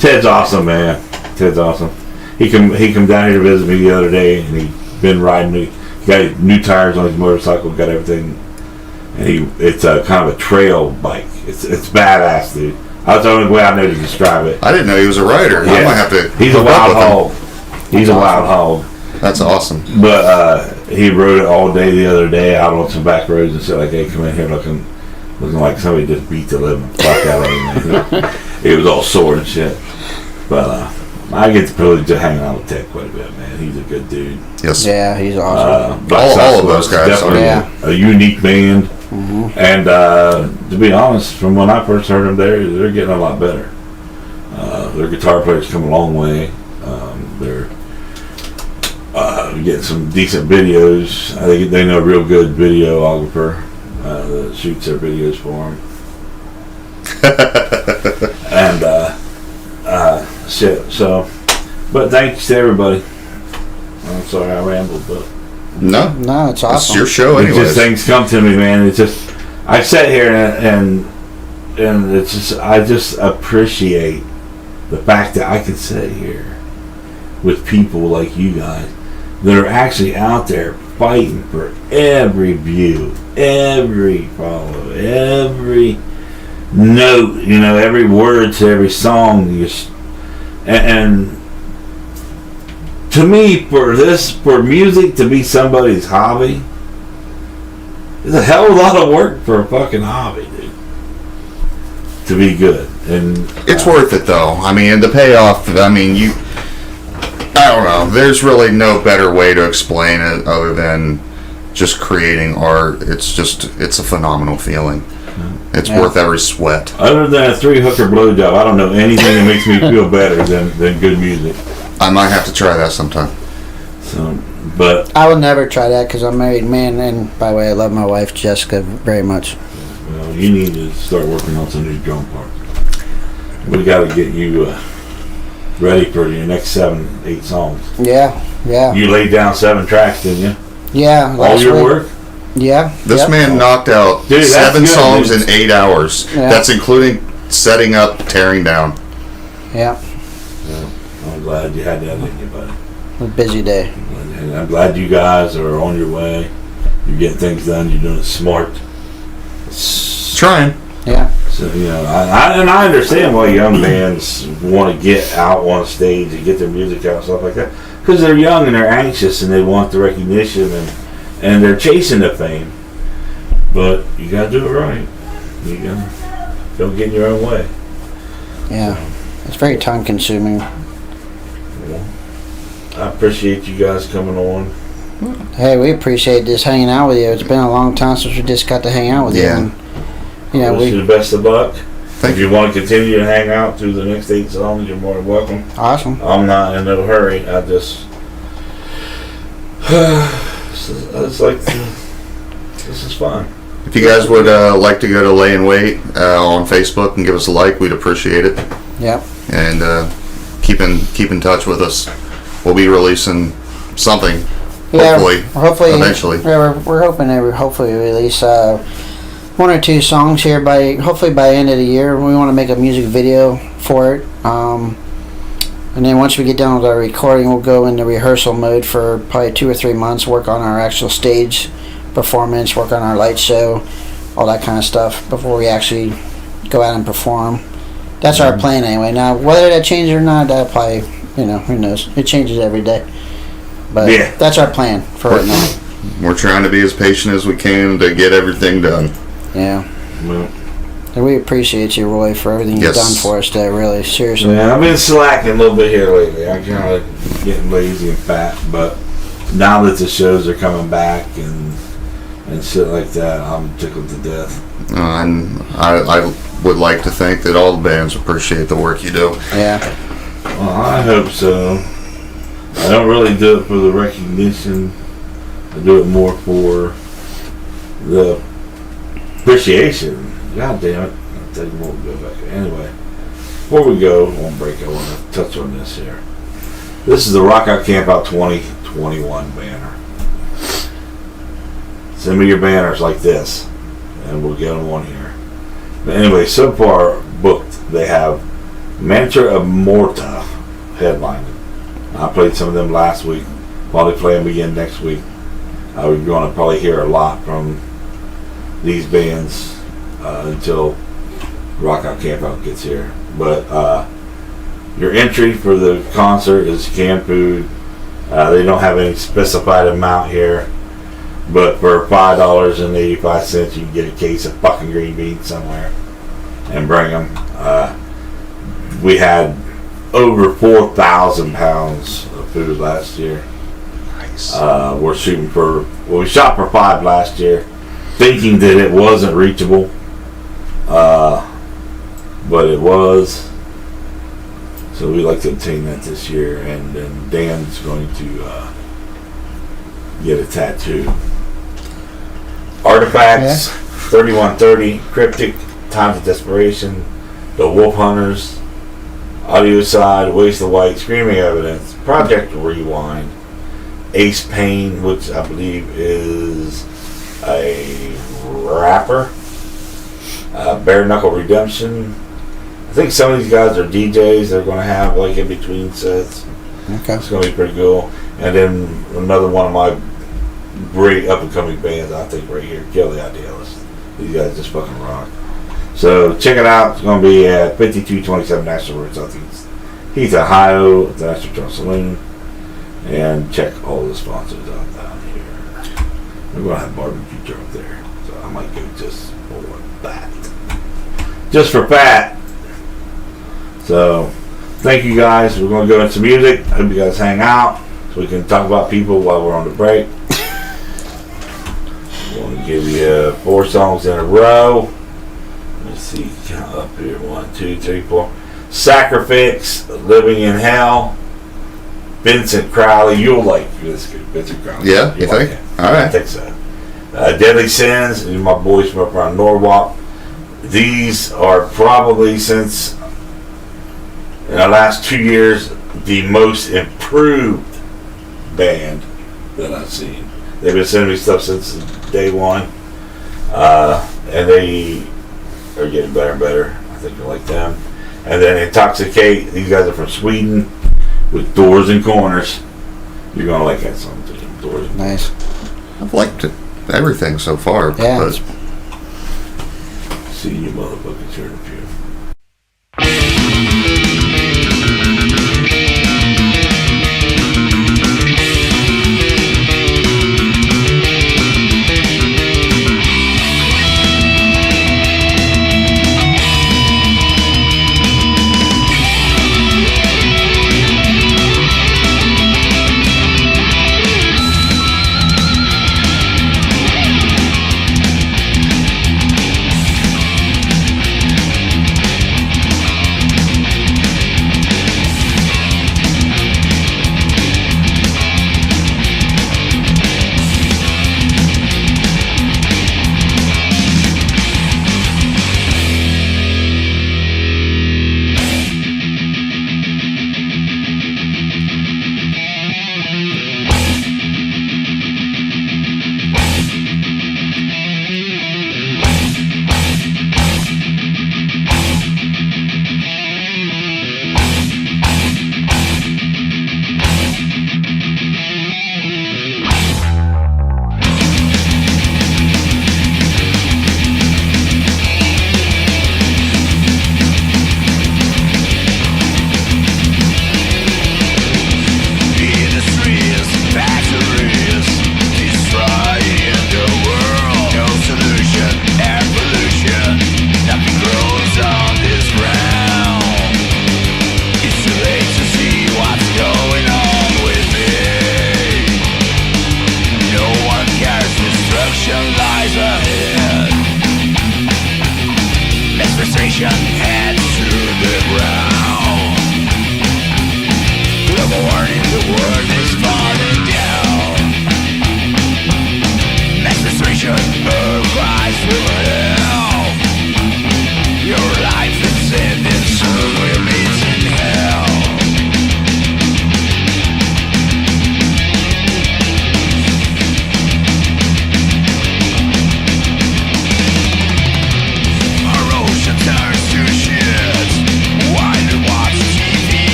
Ted's awesome, man. Ted's awesome. He come down here to visit me the other day, and he's been riding me. He got new tires on his motorcycle, got everything, and it's a kind of a trail bike. It's badass, dude. That's the only way I know to describe it. I didn't know he was a rider. Yeah. I might have to. He's a hook up wild with him. hog. He's a wild hog. That's awesome. But he rode it all day the other day out on some back roads and said, like, hey, come in here looking like somebody just beat the living fuck out of him. He was all sore and shit. But I get the privilege of hanging out with Ted quite a bit, man. He's a good dude. Yes. Yeah, he's awesome. All of those guys. Definitely a unique band. Mm-hmm. And to be honest, from when I first heard them, they're getting a lot better. Their guitar players come a long way. They're getting some decent videos. I think they know a real good videographer that shoots their videos for them. And shit. So, but thanks to everybody. I'm sorry I rambled, but No, it's awesome. it's your show, it's anyways. just things come to me, man. It's just I sit here and it's just I just appreciate the fact that I can sit here with people like you guys that are actually out there fighting for every view, every follow, every note, every word to every song. And to me, for music to be somebody's hobby, it's a hell of a lot of work for a fucking hobby, dude. To be good. And It's worth it, though. The payoff, I don't know. There's really no better way to explain it other than just creating art. It's a phenomenal feeling. It's worth every sweat. Other than a 3-hooker blowjob, I don't know anything that makes me feel better than good music. I might have to try that sometime. So, but I will never try that because I'm a married man, and by the way, I love my wife Jessica very much. well, you need to start working on some new drum parts. We got to get you ready for your next 7-8 songs. Yeah. You laid down 7 tracks, didn't you? Yeah. All last your week. work. Yeah. This man knocked out Dude, that's 7 good, songs dude. in 8 hours. Yeah. That's including setting up, tearing down. Yeah. Well, I'm glad you had that in you, buddy. A busy day. And I'm glad you guys are on your way. You're getting things done. You're doing it smart. Trying. Yeah. So, I understand why young bands want to get out on stage and get their music out and stuff like that. Because they're young and they're anxious and they want the recognition and they're chasing the fame. But you got to do it right. You gotta, don't get in your own way. Yeah. It's very time consuming. I appreciate you guys coming on. Hey, we appreciate just hanging out with you. It's been a long time since we just got to hang out with you. Yeah. And, you know, Wish you we the best of luck. Thank If you want to continue to hang out through the next 8 songs, you're more than welcome. awesome. I'm not in no hurry. I just it's like this is fun. If you guys would like to go to Lay and Wait on Facebook and give us a like, we'd appreciate it. Yep. And keep in touch with us. We'll be releasing something. Yeah, Hopefully, eventually. Yeah, we're hoping to hopefully release 1 or 2 songs here by end of the year. We want to make a music video for it. And then once we get done with our recording, we'll go into rehearsal mode for probably 2 or 3 months, work on our actual stage performance, work on our light show, all that kind of stuff before we actually go out and perform. That's our plan anyway. Now, whether that changes or not, that probably, who knows? It changes every day. But Yeah. that's our plan for right now. We're trying to be as patient as we can to get everything done. Yeah. Well, And we appreciate you, Roy, for everything you've Yes. done for us there, really. Seriously. yeah, I've been slacking a little bit here lately. I'm kind of getting lazy and fat, but now that the shows are coming back and shit like that, I'm tickled to death. And I would like to think that all the bands appreciate the work you do. Yeah. Well, I hope so. I don't really do it for the recognition. I do it more for the appreciation. God damn it. I'll tell you more. We'll go back. Anyway, before we go on break, I want to touch on this here. This is the Rock Out Camp Out 2021 banner. Send me your banners like this, and we'll get them on here. But anyway, so far booked, they have Mantra of Morta headlining. I played some of them last week. Probably play them again next week. We're going to probably hear a lot from these bands until Rock Out Camp Out gets here. But your entry for the concert is canned food. They don't have any specified amount here, but for $5.85 you can get a case of fucking green beans somewhere and bring them. We had over 4,000 pounds of food last year. Nice. We're shooting for, we shot for 5 last year, thinking that it wasn't reachable, but it was. So we like to obtain that this year, and then Dan's going to get a tattoo. Artifacts, 3130, Cryptic, Times of Desperation, The Wolf Hunters, Audio Side, Waste of White, Screaming Evidence, Project Rewind, Ace Payne, which I believe is a rapper, Bare Knuckle Redemption. I think some of these guys are DJs. They're going to have like in between sets. Okay. It's going to be pretty cool. And then another one of my great up and coming bands, I think, right here, Kill the Idealists. These guys just fucking rock. So check it out. It's going to be at 5227 National Road Southeast, Heath, Ohio, at the National Trail Saloon. And check all the sponsors out down here. We're going to have barbecue truck there, so I might go just for that. Just for fat. So thank you guys. We're going to go into music. I hope you guys hang out so we can talk about people while we're on the break. I'm going to give you 4 songs in a row. Let's see, count up here. 1, 2, 3, 4. Sacrifice, Living in Hell. Vincent Crowley. You'll like this good Vincent Crowley. Yeah, you like think? it. All right. I think so. Deadly Sins, and my boys from up around Norwalk. These are probably, since in the last 2 years, the most improved band that I've seen. They've been sending me stuff since day one, and they are getting better and better. I think you like them. And then Intoxicate. These guys are from Sweden with Doors and Corners. You're gonna like that song too. Doors and Nice. I've liked it, everything so far. Yeah. But See you motherfuckers here in a few.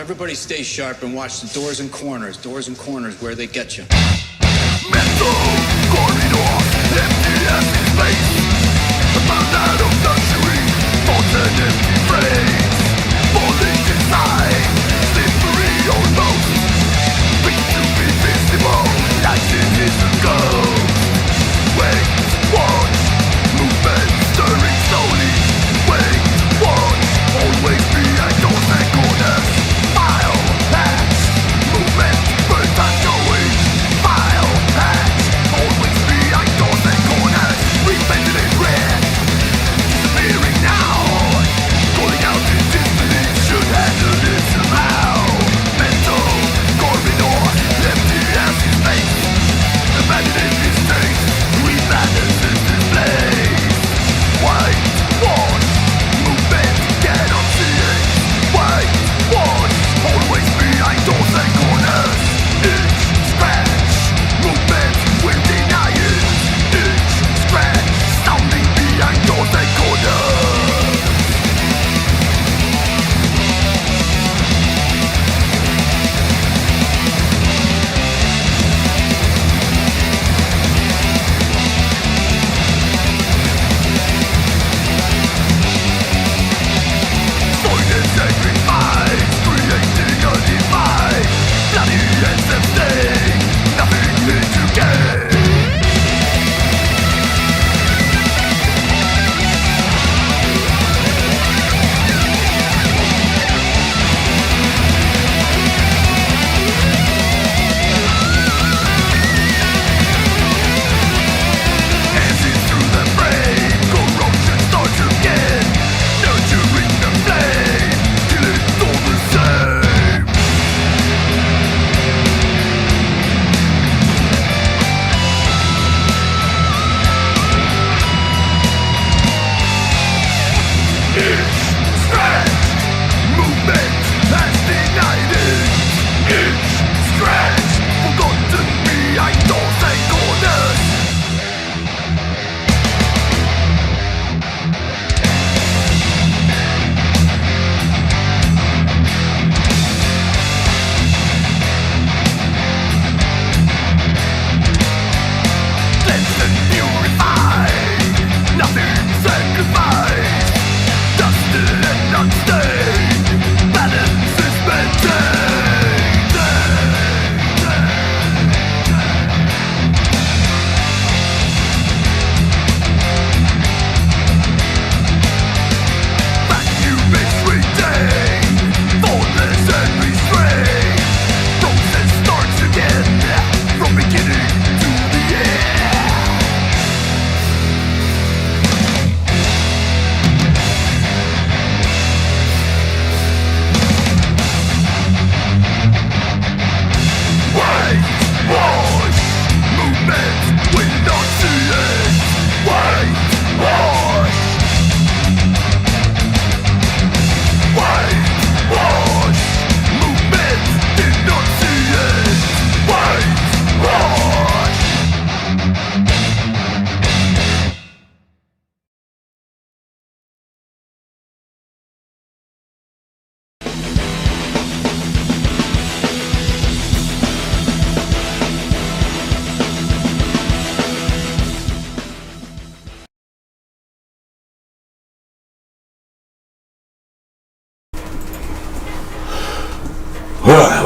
Everybody stay sharp and watch the doors and corners. Doors and corners, where they get you. Mental corridors, empty as in space. The burnout of luxury, molten empty frames. Falling inside, slippery almost. Weak to be visible, action is a ghost. Wait, watch, movement stirring slowly. Wait, watch, always behind doors and corners. File, patch, movement, birds are going.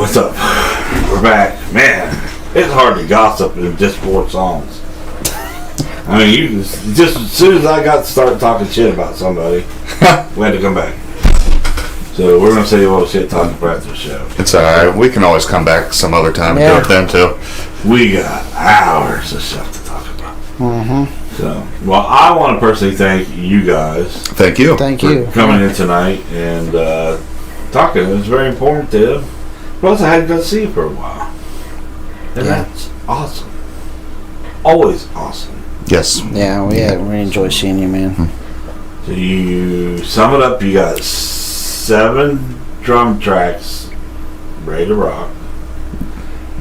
what's up? We're back. Man, it's hard to gossip in just 4 songs. I mean, you just as soon as I got to start talking shit about somebody, we had to come back. So we're gonna say a little shit talking for after the show. It's alright. We can always come back some other time and do it then too. We got hours of stuff to talk about. Mm-hmm. So, well, I want to personally thank you guys. Thank you. Thank for you. coming in tonight and talking. It was very informative. Plus, I hadn't got to see you for a while. And that's awesome. Always awesome. Yes. Yeah, we enjoy seeing you, man. So you sum it up, you got 7 drum tracks ready to rock.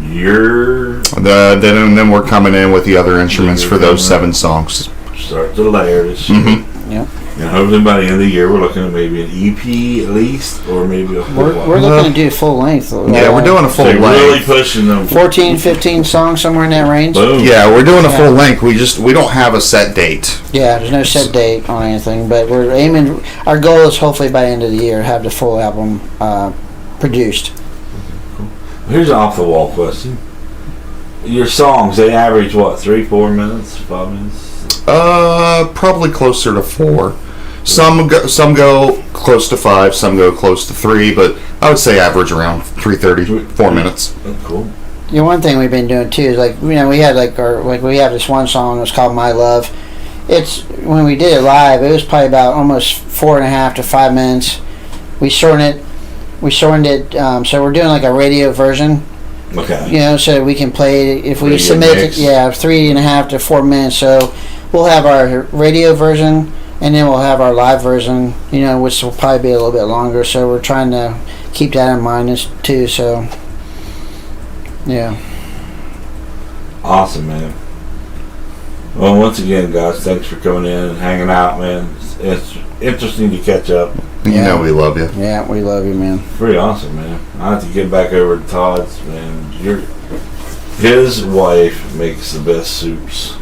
You're Then we're coming in with the other instruments for those 7 songs. start to layer this shit. Mm-hmm. Yep. And hopefully by the end of the year we're looking at maybe an EP at least, or maybe a full We're looking to do full length. Yeah, we're doing a full so you're really length. pushing them. 14, 15 songs, somewhere in that range. Boom. Yeah, we're doing a full length. We don't have a set date. Yeah, there's no set date on anything, but we're aiming. Our goal is hopefully by the end of the year have the full album produced. Here's an off the wall question. Your songs, they average what, 3-4 minutes, 5 minutes? Probably closer to 4. Some go close to 5, some go close to 3, but I would say average around 3:30, 4 minutes. That's cool. You know, one thing we've been doing too is we had we have this one song that's called My Love. It's when we did it live, it was probably about almost 4.5 to 5 minutes. We shortened it, so we're doing like a radio version. Okay. You know, so we can play it if we Radio submit mix. it. Yeah, 3.5 to 4 minutes. So we'll have our radio version, and then we'll have our live version. You know, which will probably be a little bit longer. So we're trying to keep that in mind too. So yeah. Awesome, man. Well, once again, guys, thanks for coming in and hanging out, man. It's interesting to catch up. You know we love you. Yeah, we love you, man. Pretty awesome, man. I have to get back over to Todd's, man. His wife makes the best soups.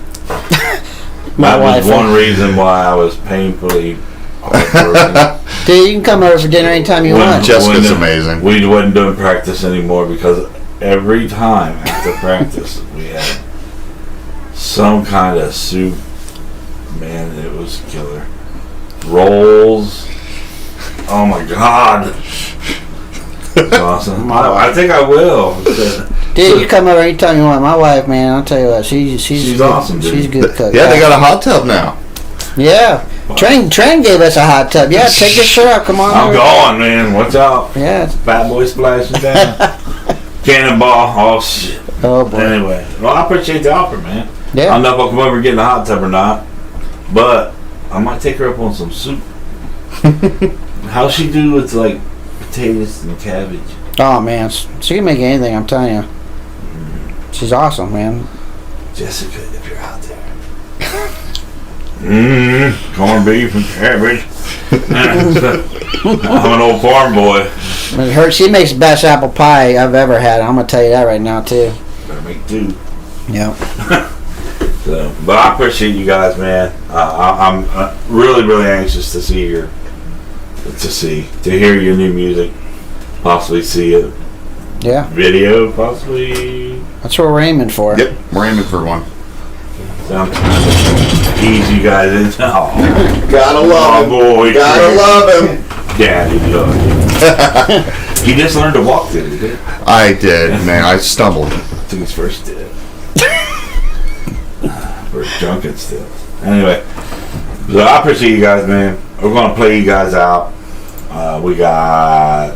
My That wife. was one reason why I was painfully heartbroken. Dude, you can come over for dinner anytime you When want. Jessica's when amazing. We wasn't doing practice anymore because every time after practice we had some kind of soup. Man, it was killer. Rolls. Oh my God. It's awesome. I think I will. Dude, you come over anytime you want. My wife, man, I'll tell you what, she's She's good. awesome, dude. She's a good cook. Yeah, they got a hot tub now. Yeah. Trent gave us a hot tub. Yeah, take this shirt out. Come on I'm over. going, man. Watch out. Yeah. Fat boy splashing down. Cannonball. Oh, shit. Oh, boy. Anyway. Well, I appreciate the offer, man. I Yeah. don't know if I'll come over and get in the hot tub or not, but I might take her up on some soup. How's she do with, like, potatoes and cabbage? Oh, man. She can make anything, I'm telling you. She's awesome, man. Jessica, if you're out there. Corned beef and cabbage. I'm an old farm boy. She makes the best apple pie I've ever had. I'm going to tell you that right now, too. Better make 2. Yeah. So, but I appreciate you guys, man. I'm really, really anxious to hear your new music, possibly see a Yeah. video, possibly. That's what we're aiming for. Yep, we're aiming for one. So I'm trying to ease you guys in. Oh, Gotta love him. boy, Gotta love him. Daddy love you. He just learned to walk, didn't he? I did, man. I stumbled. Took his first step. First drunken step. Anyway, so I appreciate you guys, man. We're gonna play you guys out. We got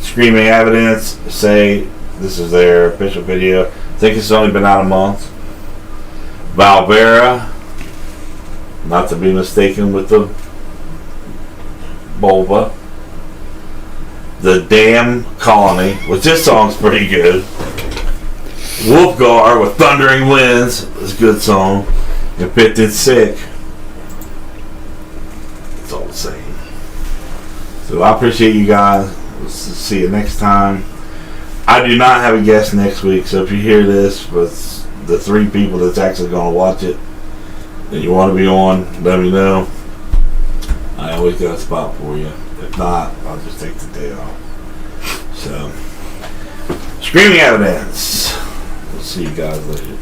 Screaming Evidence. Say this is their official video. I think it's only been out a month. Valvera, not to be mistaken with the Volva. The Damn Colony, which this song's pretty good. Wolfgar with Thundering Winds is a good song. And Picked It Sick. It's all the same. So I appreciate you guys. We'll see you next time. I do not have a guest next week, so if you hear this with the 3 people that's actually going to watch it and you want to be on, let me know. I always got a spot for you. If not, I'll just take the day off. So Screaming Evidence. We'll see you guys later.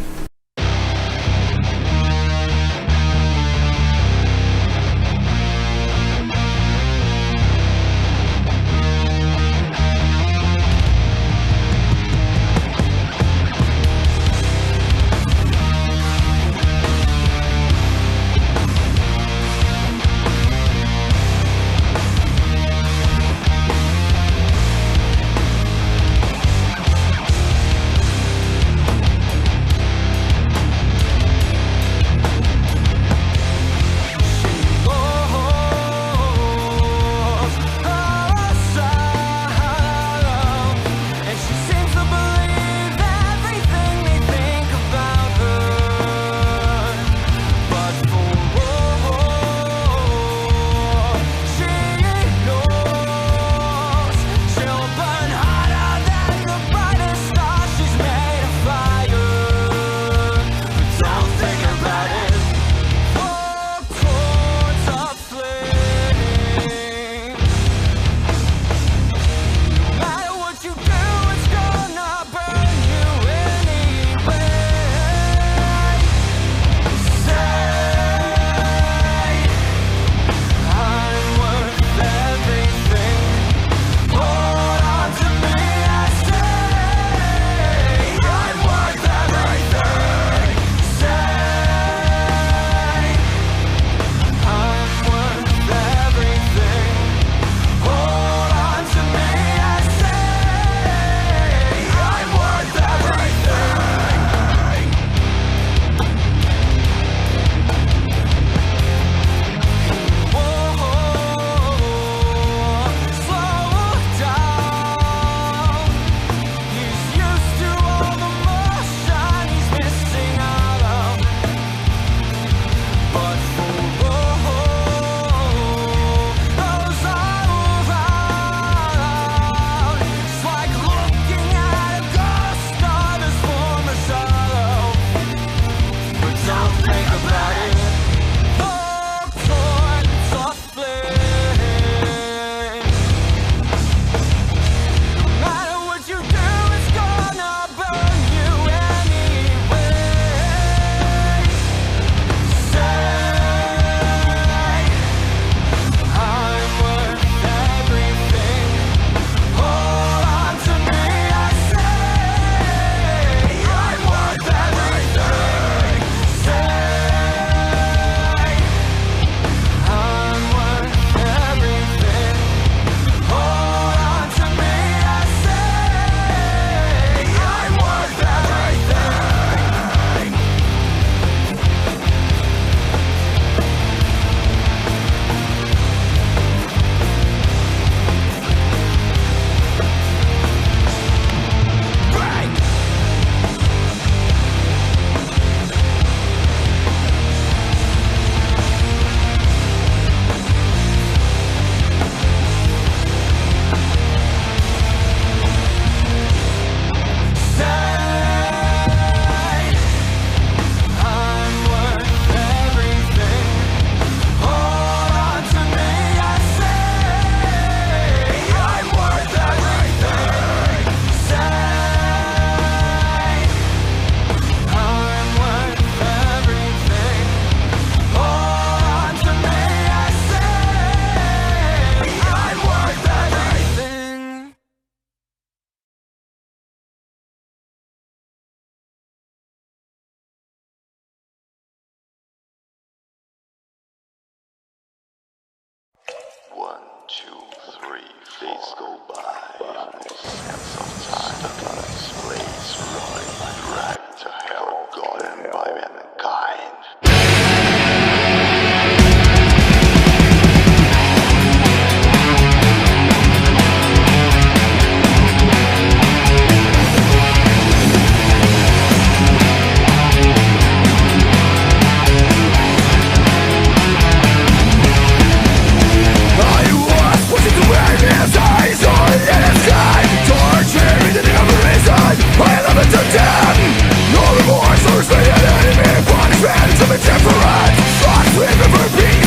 Days go by, sense of time displays running, dragged to hell, forgotten by mankind. Temperance, lost with the beat.